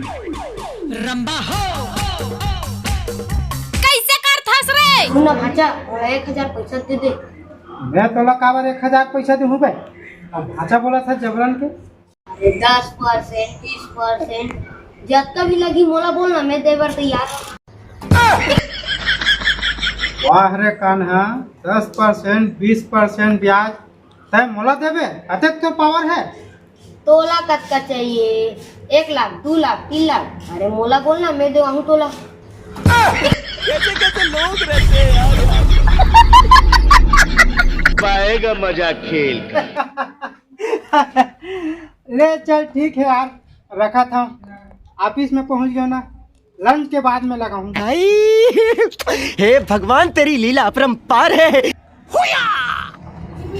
रंबा हो कैसे कर थस रे मुन्ना भाचा 1000 पैसा दे दे। मैं तोला काबर 1000 पैसा दूँ बे? अब भाचा बोला था जबरन के। अरे 10% 20% जितना भी लगी मोला बोलना, मैं देवर तैयार हूँ। वाह रे कान्हा, 10% 20% ब्याज तय मोला देबे? अतक तो पावर है। तोला कत का चाहिए? 1 लाख 2 लाख 3 लाख? अरे मोला बोलना, मैं दे हूँ तोला। कैसे कैसे लोग रहते हैं यार। पाएगा मजा खेल का। ले चल ठीक है यार, रखा था। ऑफिस में पहुंच गया ना, लंच के बाद में लगाऊं। भाई हे भगवान, तेरी लीला अपरंपार है।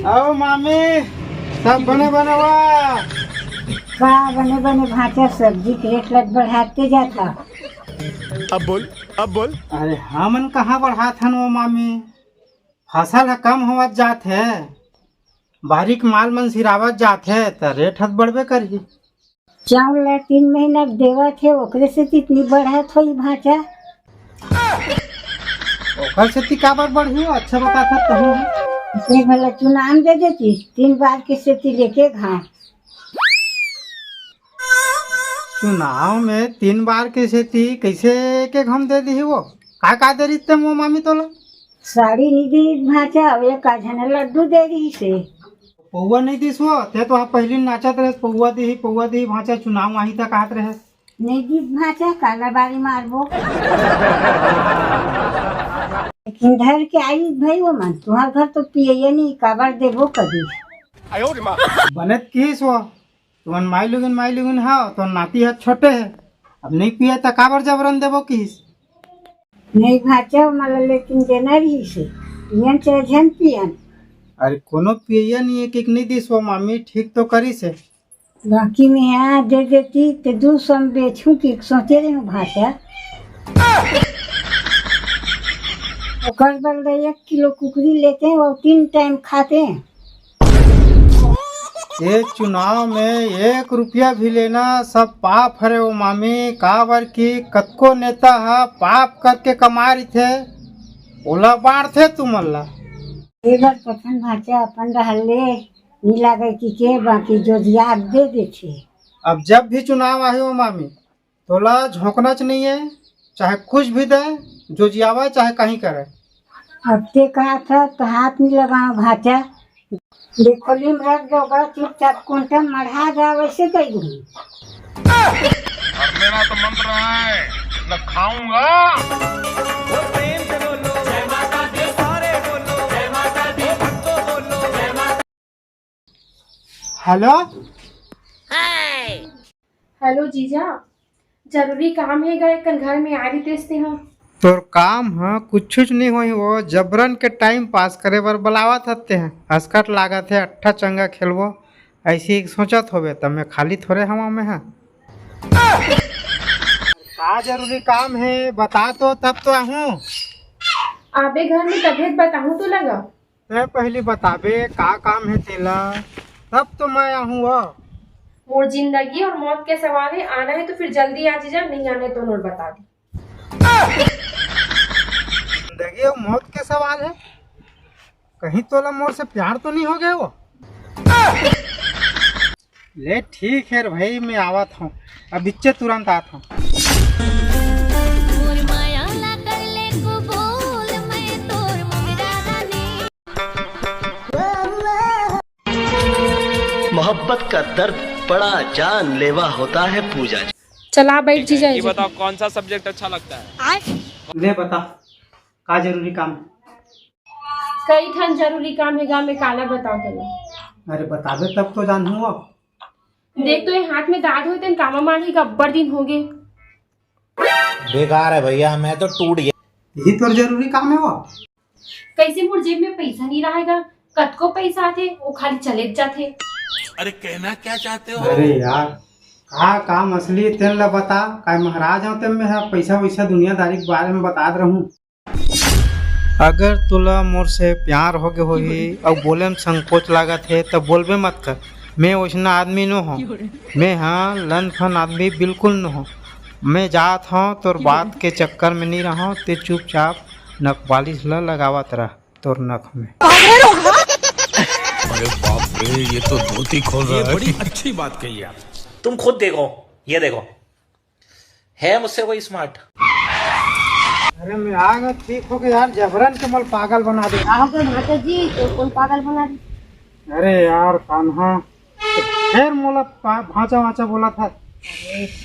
आओ मामी, सब बने बनवा। का बने बने भाचा, सब्जी के रेट लग बढ़ाते जाता। अब बोल। अरे हमन कहाँ बढ़ा था वो मामी, फसल कम होवत जात है, बारीक माल मन सिरावत जात है, तो रेट हद बढ़बे करही। चावल 3 महीना देवा थे, ओकरे से इतनी बढ़त हुई भाचा। ओकर से काबर बढ़ी हो? अच्छा बता था तहु। इसने भला चुनाव दे देती, 3 बार की खेती लेके घास। चुनाव में 3 बार की खेती कैसे के हम दे दी वो? का दे रही वो मामी तोला? साड़ी नहीं दी भाचा, अब एक आधना लड्डू दे रही से। पौवा नहीं दिस वो ते तो पहली नाचत रहे, पौवा दी भाचा, चुनाव वहीं तक आत रहे। नहीं दी भाचा, काला बारी मारबो। लेकिन घर के आई भाई वो मन, तुम्हार घर तो पिए नहीं, काबर देबो कभी। बनत किस वो तुमन माई लुगिन हाँ तो नाती है छोटे है, अब नहीं पिए तो काबर जबरन देबो किस? नहीं भाचा मला, लेकिन देना रही से पियन चाहे झन पियन। अरे कोनो पिया नहीं है कि नहीं दिस वो मामी, ठीक तो करी से। बाकी में यहाँ दे देती तो 200 में बेचूं कि सोचे रही हूँ भाचा। ओकर बदले 1 किलो कुकरी लेते हैं, वो 3 टाइम खाते हैं। ये चुनाव में 1 रुपया भी लेना सब पाप हरे वो मामी। काबर की कतको नेता है पाप करके कमा रही थे, ओला बाढ़ थे तुमल्ला। एक बार पसंद भाचा अपन रहले नहीं लगे कि के, बाकी जो याद दे देते। अब जब भी चुनाव आए हो मामी, तोला झोंकना च नहीं है, चाहे कुछ भी दे, जो जियावा चाहे कहीं करे। अब ते कहा था तो हाथ नहीं लगाओ भाचा, देखो लिम रख दोगा चुपचाप कुंटम मढ़ा जा, वैसे कर दूंगी। और मेरा तो मंत्र है, न खाऊंगा। हेलो हेलो जीजा, जरूरी काम है गए कल घर में आ रही तेस्ते हम। तोर काम है कुछ नहीं होई, वो जबरन के टाइम पास करे बर बुलावा थते हैं। हसकट लागत है, अट्ठा चंगा खेलबो ऐसी ही सोचत होबे, तब मैं खाली थोड़े हवा में है। का जरूरी काम है बता तो, तब तो आहूँ। आबे घर में तबियत बताऊं तो लगा। ते पहले बताबे का काम है तेला, तब तो मैं आहूँ। वो मोर जिंदगी और मौत के सवाल है, आना है तो फिर जल्दी आ जीजा, नहीं आना है तो नोट बता दी। जिंदगी और मौत के सवाल है, कहीं तोला मोर से प्यार तो नहीं हो गया वो? ले ठीक है भाई, मैं आवत हूँ, अब इच्चे तुरंत आता हूँ। मोहब्बत का दर्द बड़ा जानलेवा होता है पूजा। चला बैठ जीजा। ये बताओ कौन सा सब्जेक्ट अच्छा लगता है? ले बता का जरूरी काम? कई ठन जरूरी काम है गाँव में, काला बताओ तेला। अरे बताबे तब तो जानूँ। देख तो ये हाथ में दाद हुए तेन कामा माढ़ी गब्बर दिन हो गए। बेकार है भैया, मैं तो टूट गया। यही तो जरूरी काम है वो। कैसे मोर जेब में पैसा नहीं रहेगा, कतको पैसा आते वो खाली चले जाते। अरे कहना क्या चाहते हो? अरे यार का काम असली तेन ला बता, काय महाराज हो तेम में है, पैसा वैसा दुनियादारी के बारे में बता दे रहूं। अगर तुला मोर से प्यार हो गए होही और बोले में संकोच लागत है तो बोलबे मत कर। मैं वैसना आदमी न हो, मैं हाँ लन फन आदमी बिल्कुल न हो। मैं जात हूँ तोर बात के चक्कर में नहीं रहा ते चुपचाप नक पालिश ल लगावत रह तोर नख में। अरे बाप रे, ये तो धोती खोल रहा है। बड़ी अच्छी बात कही आप। तुम खुद देखो, ये देखो, है मुझसे कोई स्मार्ट? अरे मैं आ गया, ठीक हो गया यार, जबरन के मल पागल बना दे। हो गए भाचा जी, तो कौन पागल बना दी? अरे यार कान्हा, फिर मोला भाचा भाचा बोला था।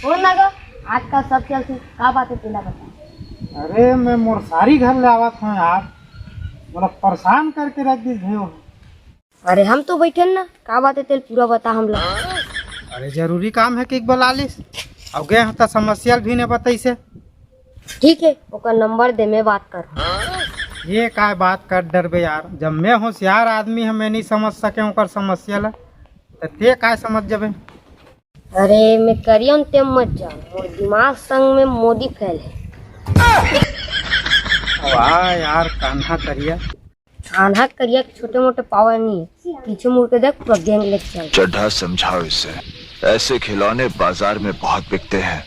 छोड़ ना गो, आज का सब चलती का बात है तेला बता। अरे मैं मोर सारी घर ले आवत हूँ यार, मोला परेशान करके रख दी भयो। अरे हम तो बैठे ना, का बात है तेल पूरा बता हम लोग। अरे जरूरी काम है कि एक बलालिस अब गए हता समस्या भी ने बताई से। ठीक है, ओका नंबर दे, मैं बात कर। ये काय बात कर डरबे यार, जब मैं होशियार आदमी है मैं नहीं समझ सके ओकर समस्या ला, तो ते काय समझ जबे। अरे मैं करियन ते मत जा, मोर दिमाग संग में मोदी फैल है। वाह यार कान्हा करिया, कान्हा करिया छोटे मोटे पावर नहीं है, पीछे मुड़ के देख पूरा गैंग लेके चल। चड्ढा समझाओ इसे, ऐसे खिलौने बाजार में बहुत बिकते हैं।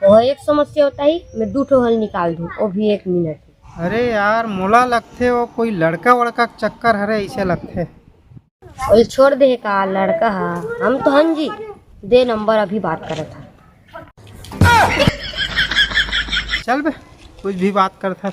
वो एक समस्या होता ही मैं दो ठो हल निकाल दूं, वो भी 1 मिनट में। अरे यार मोला लगते वो कोई लड़का वड़का के चक्कर हरे ऐसे लगते। और छोड़ दे का लड़का है, हम तो हन जी दे नंबर, अभी बात करे था। चल बे कुछ भी बात करता।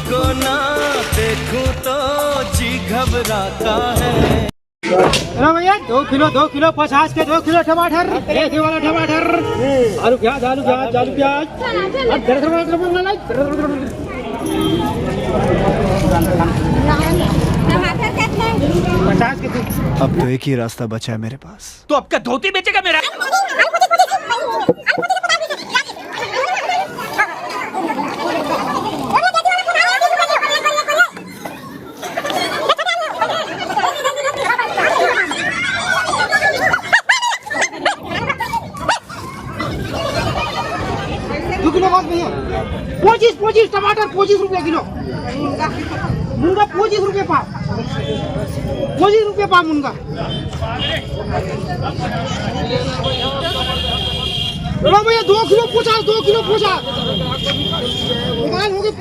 को ना देखूं तो जी घबराता है। अरे भैया 2 किलो 50 के 2 किलो टमाटर, ये वाला टमाटर, आलू प्याज 50 के। अब तो एक ही रास्ता बचा है मेरे पास। तो आपका धोती बेचेगा मेरा? भैया 25 टमाटर 25 रुपये किलो, मुनगा 25 रुपये पा, 25 रुपये पा मुनगा। भैया 2 किलो 50, 2 किलो 50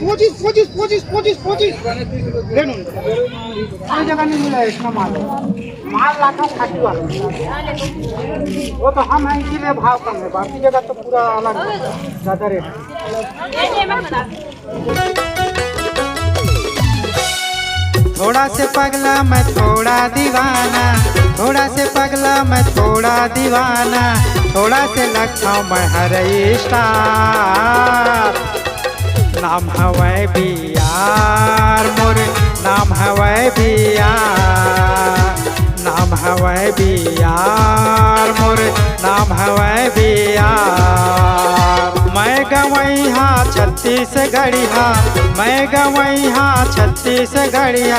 हो गए 25। हर जगह नहीं मिला इतना माल लाखों खाटी वाला, वो तो हम हैं इसीलिए भाव कम है, बाकी जगह तो पूरा अलग ज्यादा रेट है। थोड़ा से पगला मैं थोड़ा दीवाना, थोड़ा से पगला मैं थोड़ा दीवाना, थोड़ा से लगता हूँ मैं हर स्टार। नाम हवै बियार मोर, नाम हवै बियार, नाम हवै बियार मोर, नाम हवै बियार। मैं गवई हाँ 36 गढ़िया, मैं गवई हाँ 36 गढ़िया।